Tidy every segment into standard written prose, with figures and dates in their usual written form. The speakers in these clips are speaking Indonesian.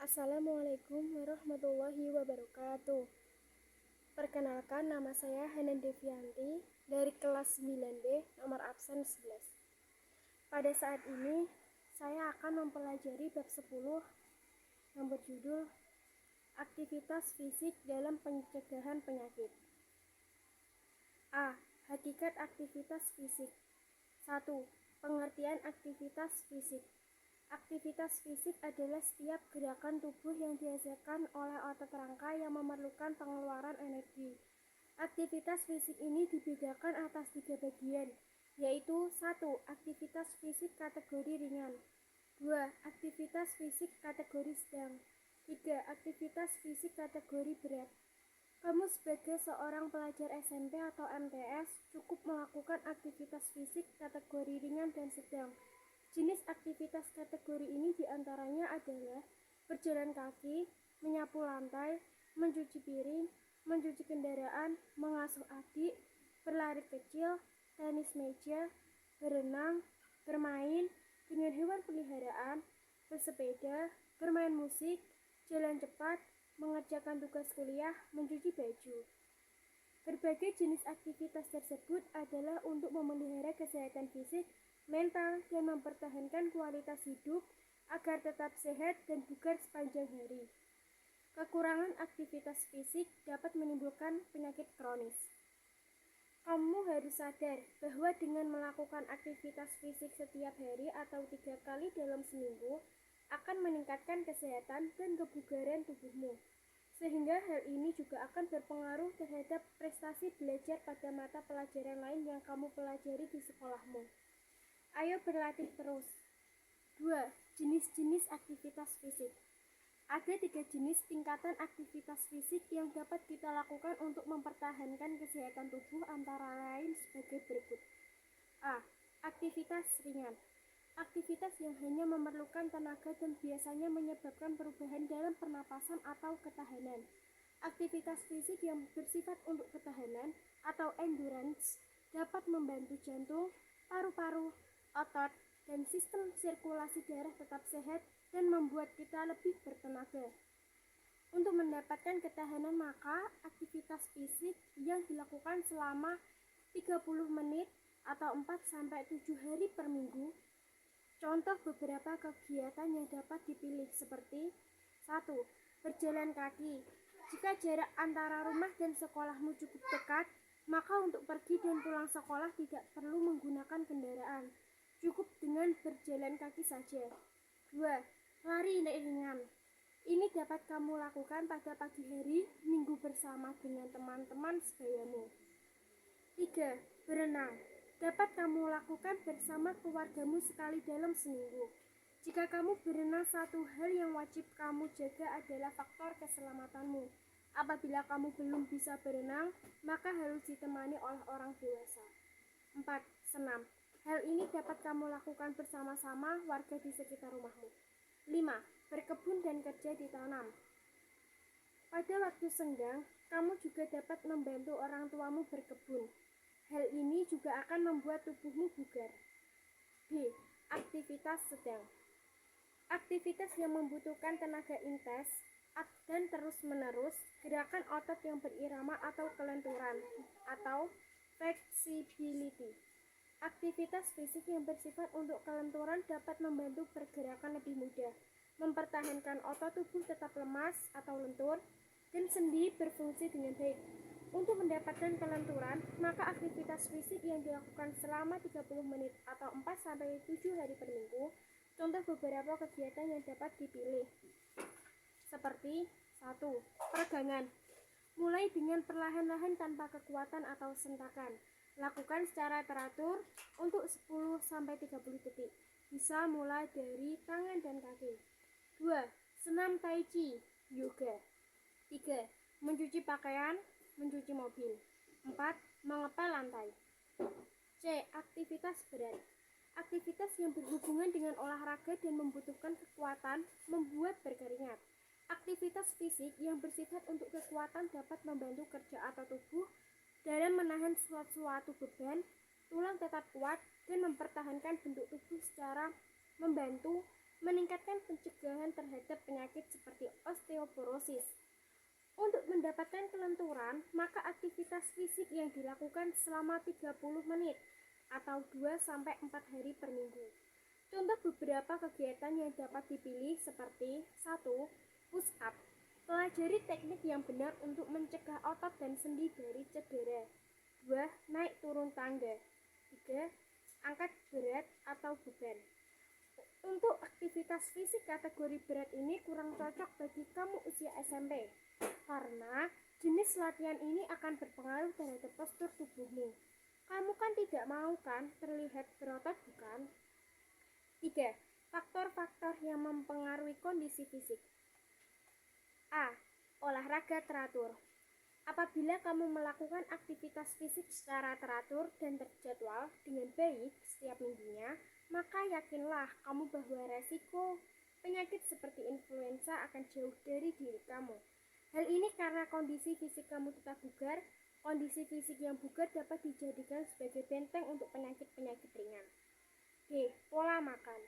Assalamualaikum warahmatullahi wabarakatuh. Perkenalkan, nama saya Hanan Devianti dari kelas 9B nomor absen 11. Pada saat ini saya akan mempelajari bab 10 yang berjudul Aktivitas Fisik dalam Pencegahan Penyakit. A. Hakikat aktivitas fisik. 1. Pengertian aktivitas fisik. Aktivitas fisik adalah setiap gerakan tubuh yang dihasilkan oleh otot rangka yang memerlukan pengeluaran energi. Aktivitas fisik ini dibedakan atas 3 bagian, yaitu 1. Aktivitas fisik kategori ringan. 2. Aktivitas fisik kategori sedang. 3. Aktivitas fisik kategori berat. Kamu sebagai seorang pelajar SMP atau MTS cukup melakukan aktivitas fisik kategori ringan dan sedang. Jenis aktivitas kategori ini diantaranya adalah berjalan kaki, menyapu lantai, mencuci piring, mencuci kendaraan, mengasuh adik, berlari kecil, tenis meja, berenang, bermain dengan hewan peliharaan, bersepeda, bermain musik, jalan cepat, mengerjakan tugas kuliah, mencuci baju. Berbagai jenis aktivitas tersebut adalah untuk memelihara kesehatan fisik, mental, dan mempertahankan kualitas hidup agar tetap sehat dan bugar sepanjang hari. Kekurangan aktivitas fisik dapat menimbulkan penyakit kronis. Kamu harus sadar bahwa dengan melakukan aktivitas fisik setiap hari atau 3 kali dalam seminggu akan meningkatkan kesehatan dan kebugaran tubuhmu. Sehingga hal ini juga akan berpengaruh terhadap prestasi belajar pada mata pelajaran lain yang kamu pelajari di sekolahmu. Ayo berlatih terus. 2. Jenis-jenis aktivitas fisik. Ada 3 jenis tingkatan aktivitas fisik yang dapat kita lakukan untuk mempertahankan kesehatan tubuh, antara lain sebagai berikut. A. Aktivitas ringan. Aktivitas yang hanya memerlukan tenaga dan biasanya menyebabkan perubahan dalam pernapasan atau ketahanan. Aktivitas fisik yang bersifat untuk ketahanan atau endurance dapat membantu jantung, paru-paru, otot, dan sistem sirkulasi darah tetap sehat dan membuat kita lebih bertenaga. Untuk mendapatkan ketahanan, maka aktivitas fisik yang dilakukan selama 30 menit atau 4-7 hari per minggu. Contoh beberapa kegiatan yang dapat dipilih seperti 1. Berjalan kaki. Jika jarak antara rumah dan sekolahmu cukup dekat, maka untuk pergi dan pulang sekolah tidak perlu menggunakan kendaraan. Cukup dengan berjalan kaki saja. 2. Lari ringan. Ini dapat kamu lakukan pada pagi hari minggu bersama dengan teman-teman sebayamu. 3. Berenang. Dapat kamu lakukan bersama keluargamu sekali dalam seminggu. Jika kamu berenang, satu hal yang wajib kamu jaga adalah faktor keselamatanmu. Apabila kamu belum bisa berenang, maka harus ditemani oleh orang dewasa. 4. Senam. Hal ini dapat kamu lakukan bersama-sama warga di sekitar rumahmu. 5. Berkebun dan kerja di tanam. Pada waktu senggang, kamu juga dapat membantu orang tuamu berkebun. Hal ini juga akan membuat tubuhmu bugar. B. Aktivitas sedang. Aktivitas yang membutuhkan tenaga intens dan terus-menerus, gerakan otot yang berirama atau kelenturan, atau flexibility. Aktivitas fisik yang bersifat untuk kelenturan dapat membantu pergerakan lebih mudah, mempertahankan otot tubuh tetap lemas atau lentur, dan sendi berfungsi dengan baik. Untuk mendapatkan kelenturan, maka aktivitas fisik yang dilakukan selama 30 menit atau 4-7 hari per minggu. Contoh beberapa kegiatan yang dapat dipilih seperti 1. Peregangan. Mulai dengan perlahan-lahan tanpa kekuatan atau sentakan. Lakukan secara teratur untuk 10-30 detik. Bisa mulai dari tangan dan kaki. 2. Senam tai chi, yoga. 3. Mencuci pakaian, mencuci mobil. 4. Mengepel lantai. C. Aktivitas berat. Aktivitas yang berhubungan dengan olahraga dan membutuhkan kekuatan membuat berkeringat. Aktivitas fisik yang bersifat untuk kekuatan dapat membantu kerja otot tubuh dalam menahan suatu beban, tulang tetap kuat, dan mempertahankan bentuk tubuh secara membantu meningkatkan pencegahan terhadap penyakit seperti osteoporosis. Untuk mendapatkan kelenturan, maka aktivitas fisik yang dilakukan selama 30 menit atau 2-4 hari per minggu. Contoh beberapa kegiatan yang dapat dipilih seperti 1. Push up. Pelajari teknik yang benar untuk mencegah otot dan sendi dari cedera. 2. Naik turun tangga. 3. Angkat berat atau beban. Untuk aktivitas fisik kategori berat ini kurang cocok bagi kamu usia SMP, karena jenis latihan ini akan berpengaruh terhadap postur tubuhmu. Kamu kan tidak mau kan terlihat berotot, bukan? 3. Faktor-faktor yang mempengaruhi kondisi fisik. A. Olahraga teratur. Apabila kamu melakukan aktivitas fisik secara teratur dan terjadwal dengan baik setiap minggunya, maka yakinlah kamu bahwa resiko penyakit seperti influenza akan jauh dari diri kamu. Hal ini karena kondisi fisik kamu tetap bugar. Kondisi fisik yang bugar dapat dijadikan sebagai benteng untuk penyakit-penyakit ringan. D. Pola makan.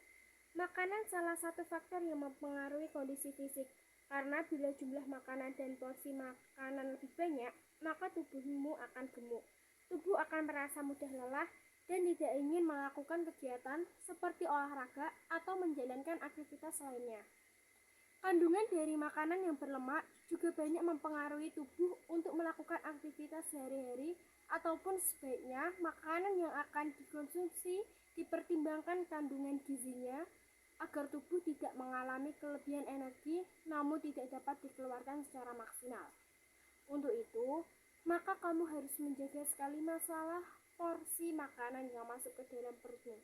Makanan salah satu faktor yang mempengaruhi kondisi fisik, karena bila jumlah makanan dan porsi makanan lebih banyak, maka tubuhmu akan gemuk. Tubuh akan merasa mudah lelah dan tidak ingin melakukan kegiatan seperti olahraga atau menjalankan aktivitas lainnya. Kandungan dari makanan yang berlemak juga banyak mempengaruhi tubuh untuk melakukan aktivitas sehari-hari, ataupun sebaiknya makanan yang akan dikonsumsi dipertimbangkan kandungan gizinya agar tubuh tidak mengalami kelebihan energi namun tidak dapat dikeluarkan secara maksimal. Untuk itu, maka kamu harus menjaga sekali masalah porsi makanan yang masuk ke dalam perutmu.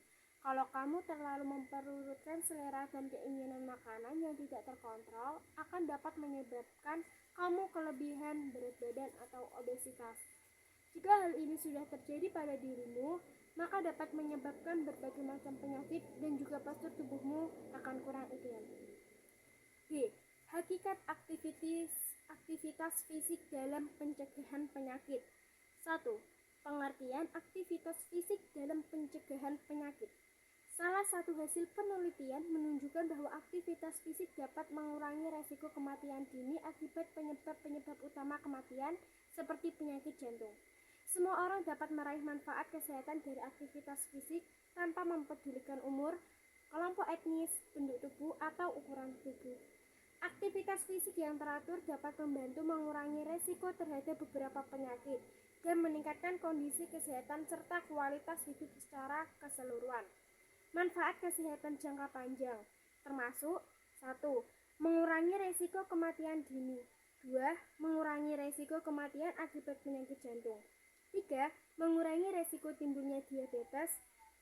Kalau kamu terlalu memperurutkan selera dan keinginan makanan yang tidak terkontrol, akan dapat menyebabkan kamu kelebihan berat badan atau obesitas. Jika hal ini sudah terjadi pada dirimu, maka dapat menyebabkan berbagai macam penyakit dan juga postur tubuhmu akan kurang ideal. B. Hakikat aktivitas fisik dalam pencegahan penyakit. 1. Pengertian aktivitas fisik dalam pencegahan penyakit. Salah satu hasil penelitian menunjukkan bahwa aktivitas fisik dapat mengurangi resiko kematian dini akibat penyebab-penyebab utama kematian seperti penyakit jantung. Semua orang dapat meraih manfaat kesehatan dari aktivitas fisik tanpa mempedulikan umur, kelompok etnis, bentuk tubuh, atau ukuran tubuh. Aktivitas fisik yang teratur dapat membantu mengurangi resiko terhadap beberapa penyakit dan meningkatkan kondisi kesehatan serta kualitas hidup secara keseluruhan. Manfaat kesehatan jangka panjang termasuk 1. Mengurangi resiko kematian dini. 2. Mengurangi resiko kematian akibat penyakit jantung. 3. Mengurangi resiko timbulnya diabetes.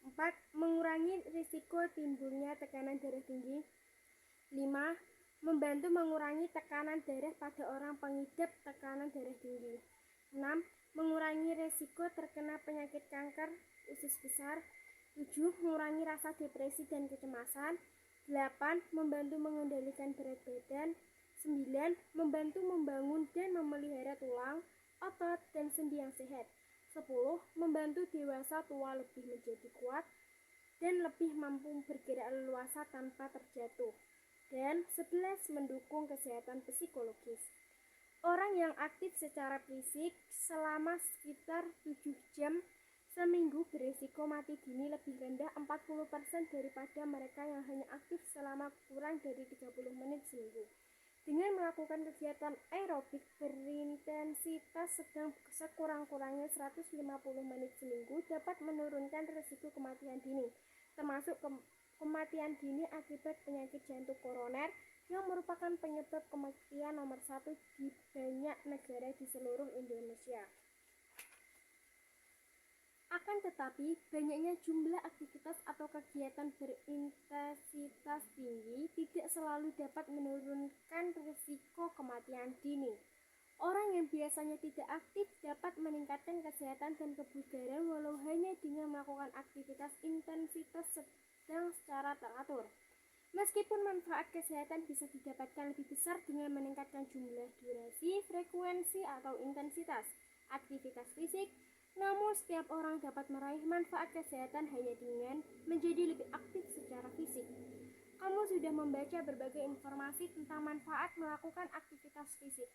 4. Mengurangi risiko timbulnya tekanan darah tinggi. 5. Membantu mengurangi tekanan darah pada orang pengidap tekanan darah tinggi. 6. Mengurangi risiko terkena penyakit kanker usus besar. 7. Mengurangi rasa depresi dan kecemasan. 8. Membantu mengendalikan berat badan. 9. Membantu membangun dan memelihara tulang, otot, dan sendi yang sehat. 10. Membantu dewasa tua lebih menjadi kuat dan lebih mampu bergerak leluasa tanpa terjatuh. Dan 11. Mendukung kesehatan psikologis. Orang yang aktif secara fisik selama sekitar 7 jam seminggu berisiko mati dini lebih rendah 40% daripada mereka yang hanya aktif selama kurang dari 30 menit seminggu. Dengan melakukan kegiatan aerobik berintensitas sedang sekurang-kurangnya 150 menit seminggu dapat menurunkan risiko kematian dini, termasuk kematian dini akibat penyakit jantung koroner yang merupakan penyebab kematian nomor 1 di banyak negara di seluruh Indonesia. Akan tetapi, banyaknya jumlah aktivitas atau kegiatan berintensitas tinggi tidak selalu dapat menurunkan risiko kematian dini. Orang yang biasanya tidak aktif dapat meningkatkan kesehatan dan kebugaran walau hanya dengan melakukan aktivitas intensitas sedang secara teratur. Meskipun manfaat kesehatan bisa didapatkan lebih besar dengan meningkatkan jumlah durasi, frekuensi, atau intensitas aktivitas fisik, namun setiap orang dapat meraih manfaat kesehatan hanya dengan menjadi lebih aktif secara fisik. kamu sudah membaca berbagai informasi tentang manfaat melakukan aktivitas fisik.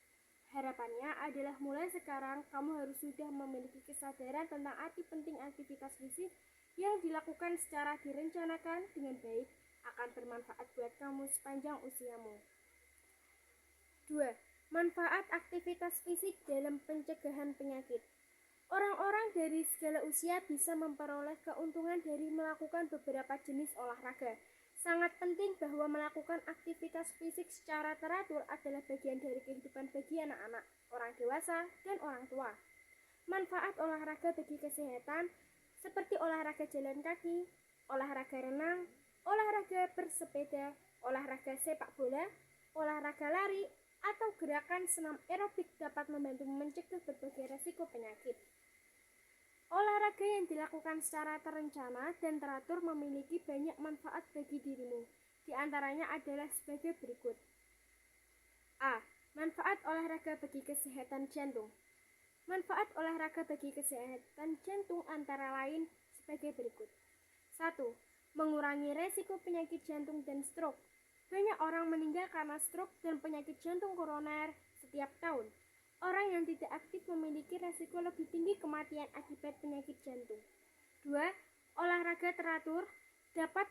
Harapannya adalah mulai sekarang kamu harus sudah memiliki kesadaran tentang arti penting aktivitas fisik yang dilakukan secara direncanakan dengan baik akan bermanfaat buat kamu sepanjang usiamu. 2. Manfaat aktivitas fisik dalam pencegahan penyakit. Orang-orang dari segala usia bisa memperoleh keuntungan dari melakukan beberapa jenis olahraga. Sangat penting bahwa melakukan aktivitas fisik secara teratur adalah bagian dari kehidupan bagi anak-anak, orang dewasa, dan orang tua. Manfaat olahraga bagi kesehatan seperti olahraga jalan kaki, olahraga renang, olahraga bersepeda, olahraga sepak bola, olahraga lari, atau gerakan senam aerobik dapat membantu mencegah berbagai resiko penyakit. Olahraga yang dilakukan secara terencana dan teratur memiliki banyak manfaat bagi dirimu. Di antaranya adalah sebagai berikut. A. Manfaat olahraga bagi kesehatan jantung. Manfaat olahraga bagi kesehatan jantung antara lain sebagai berikut. 1. Mengurangi resiko penyakit jantung dan stroke. Banyak orang meninggal karena stroke dan penyakit jantung koroner setiap tahun. Orang yang tidak aktif memiliki resiko lebih tinggi kematian akibat penyakit jantung. 2. Olahraga teratur dapat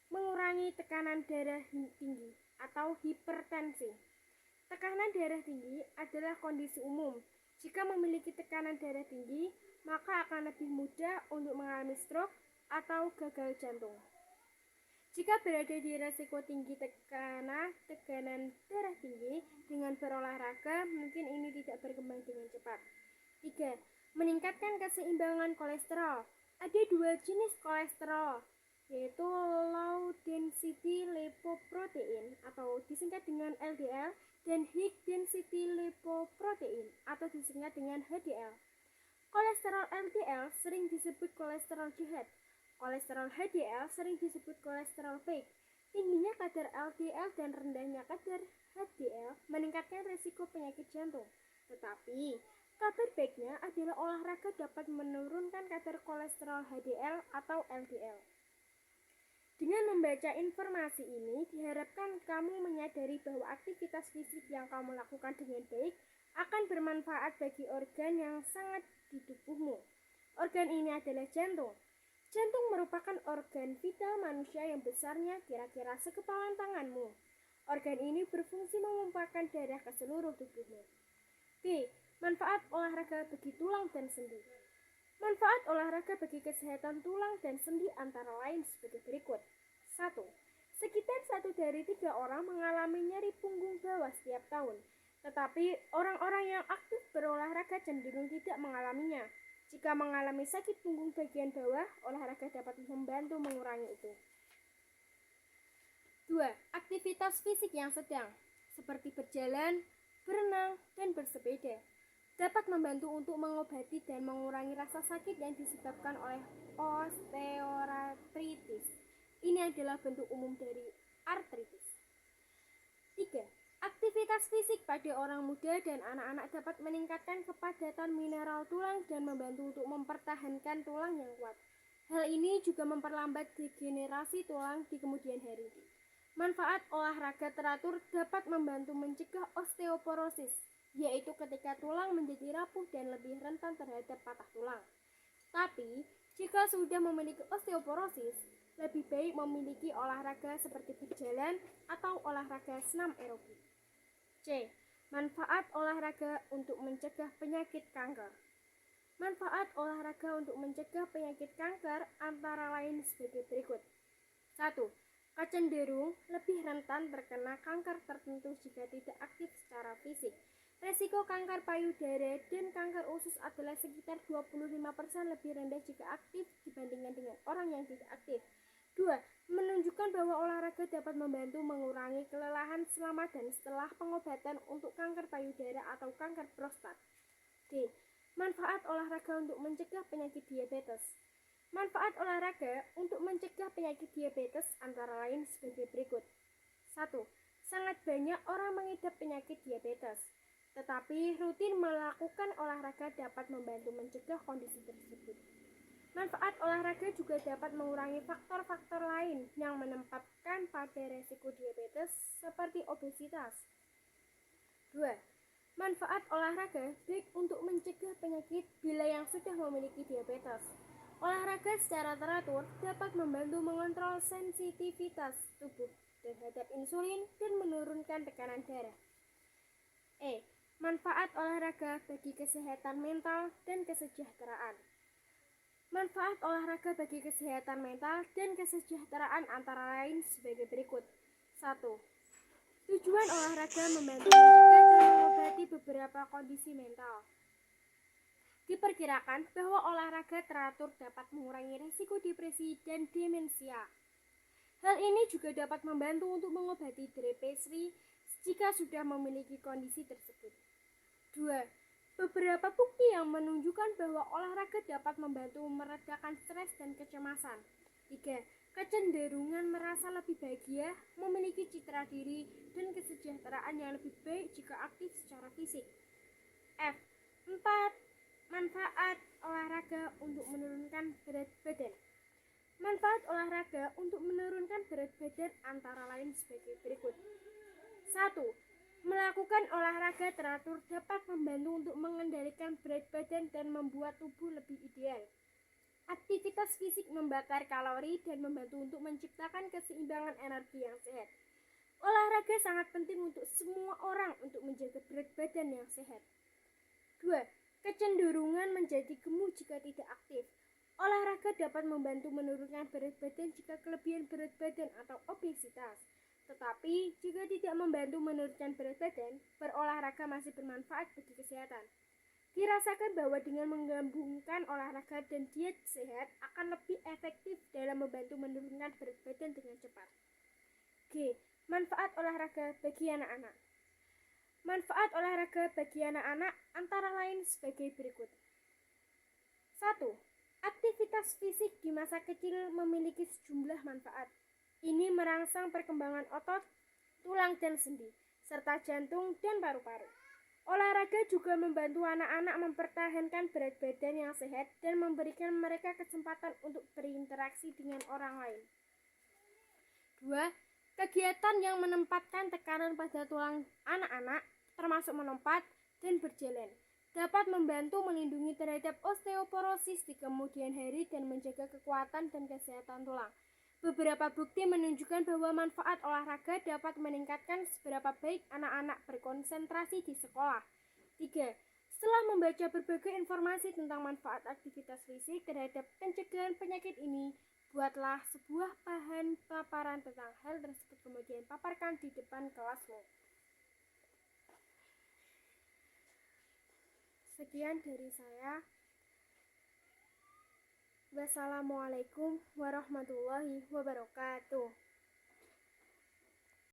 mengurangi tekanan darah tinggi atau hipertensi. Tekanan darah tinggi adalah kondisi umum. Jika memiliki tekanan darah tinggi, maka akan lebih mudah untuk mengalami stroke atau gagal jantung. Jika berada di resiko tinggi tekanan darah tinggi dengan berolahraga, mungkin ini tidak berkembang dengan cepat. 3. Meningkatkan keseimbangan kolesterol. Ada 2 jenis kolesterol, yaitu low density lipoprotein atau disingkat dengan LDL dan high density lipoprotein atau disingkat dengan HDL. Kolesterol LDL sering disebut kolesterol jahat. Kolesterol HDL sering disebut kolesterol baik. Tingginya kadar LDL dan rendahnya kadar HDL meningkatkan risiko penyakit jantung. Tetapi, kabar baiknya adalah olahraga dapat menurunkan kadar kolesterol HDL atau LDL. Dengan membaca informasi ini, diharapkan kamu menyadari bahwa aktivitas fisik yang kamu lakukan dengan baik akan bermanfaat bagi organ yang sangat di tubuhmu. Organ ini adalah jantung. Jantung merupakan organ vital manusia yang besarnya kira-kira sekepalan tanganmu. Organ ini berfungsi memompahkan darah ke seluruh tubuhmu. B. Manfaat olahraga bagi tulang dan sendi. Manfaat olahraga bagi kesehatan tulang dan sendi antara lain sebagai berikut. 1. Sekitar 1 dari 3 orang mengalami nyeri punggung bawah setiap tahun. Tetapi orang-orang yang aktif berolahraga cenderung tidak mengalaminya. Jika mengalami sakit punggung bagian bawah, olahraga dapat membantu mengurangi itu. 2. Aktivitas fisik yang sedang, seperti berjalan, berenang, dan bersepeda, dapat membantu untuk mengobati dan mengurangi rasa sakit yang disebabkan oleh osteoartritis. Ini adalah bentuk umum dari artritis. 3. Aktivitas fisik pada orang muda dan anak-anak dapat meningkatkan kepadatan mineral tulang dan membantu untuk mempertahankan tulang yang kuat. Hal ini juga memperlambat degenerasi tulang di kemudian hari. Manfaat olahraga teratur dapat membantu mencegah osteoporosis, yaitu ketika tulang menjadi rapuh dan lebih rentan terhadap patah tulang. Tapi, jika sudah memiliki osteoporosis, lebih baik memiliki olahraga seperti berjalan atau olahraga senam aerobik. C. Manfaat olahraga untuk mencegah penyakit kanker. Manfaat olahraga untuk mencegah penyakit kanker antara lain sebagai berikut. 1. Cenderung lebih rentan terkena kanker tertentu jika tidak aktif secara fisik. Resiko kanker payudara dan kanker usus adalah sekitar 25% lebih rendah jika aktif dibandingkan dengan orang yang tidak aktif. 2. Menunjukkan bahwa olahraga dapat membantu mengurangi kelelahan selama dan setelah pengobatan untuk kanker payudara atau kanker prostat. D. Manfaat olahraga untuk mencegah penyakit diabetes. Manfaat olahraga untuk mencegah penyakit diabetes antara lain sebagai berikut. 1. Sangat banyak orang mengidap penyakit diabetes, tetapi rutin melakukan olahraga dapat membantu mencegah kondisi tersebut. Manfaat olahraga juga dapat mengurangi faktor-faktor lain yang menempatkan pada resiko diabetes seperti obesitas. 2. Manfaat olahraga baik untuk mencegah penyakit bila yang sudah memiliki diabetes. Olahraga secara teratur dapat membantu mengontrol sensitivitas tubuh terhadap insulin dan menurunkan tekanan darah. Manfaat olahraga bagi kesehatan mental dan kesejahteraan. Manfaat olahraga bagi kesehatan mental dan kesejahteraan antara lain sebagai berikut. 1. Tujuan olahraga membantu mencegah dan mengobati beberapa kondisi mental. Diperkirakan bahwa olahraga teratur dapat mengurangi risiko depresi dan demensia. Hal ini juga dapat membantu untuk mengobati depresi jika sudah memiliki kondisi tersebut. 2. Beberapa bukti yang menunjukkan bahwa olahraga dapat membantu meredakan stres dan kecemasan. 3. Kecenderungan merasa lebih bahagia, memiliki citra diri, dan kesejahteraan yang lebih baik jika aktif secara fisik. 4. Manfaat olahraga untuk menurunkan berat badan. Manfaat olahraga untuk menurunkan berat badan antara lain sebagai berikut. 1. Melakukan olahraga teratur dapat membantu untuk mengendalikan berat badan dan membuat tubuh lebih ideal. Aktivitas fisik membakar kalori dan membantu untuk menciptakan keseimbangan energi yang sehat. Olahraga sangat penting untuk semua orang untuk menjaga berat badan yang sehat. 2. Kecenderungan menjadi gemuk jika tidak aktif. Olahraga dapat membantu menurunkan berat badan jika kelebihan berat badan atau obesitas. Tetapi, jika tidak membantu menurunkan berat badan, berolahraga masih bermanfaat bagi kesehatan. Dirasakan bahwa dengan menggabungkan olahraga dan diet sehat akan lebih efektif dalam membantu menurunkan berat badan dengan cepat. G. Manfaat olahraga bagi anak-anak. Manfaat olahraga bagi anak-anak antara lain sebagai berikut. 1. Aktivitas fisik di masa kecil memiliki sejumlah manfaat. Ini merangsang perkembangan otot, tulang dan sendi, serta jantung dan paru-paru. Olahraga juga membantu anak-anak mempertahankan berat badan yang sehat dan memberikan mereka kesempatan untuk berinteraksi dengan orang lain. 2. Kegiatan yang menempatkan tekanan pada tulang anak-anak, termasuk melompat dan berjalan, dapat membantu melindungi terhadap osteoporosis di kemudian hari dan menjaga kekuatan dan kesehatan tulang. Beberapa bukti menunjukkan bahwa manfaat olahraga dapat meningkatkan seberapa baik anak-anak berkonsentrasi di sekolah. 3. Setelah membaca berbagai informasi tentang manfaat aktivitas fisik terhadap pencegahan penyakit ini, buatlah sebuah bahan paparan tentang hal tersebut kemudian paparkan di depan kelasmu. Sekian dari saya. Wassalamualaikum warahmatullahi wabarakatuh.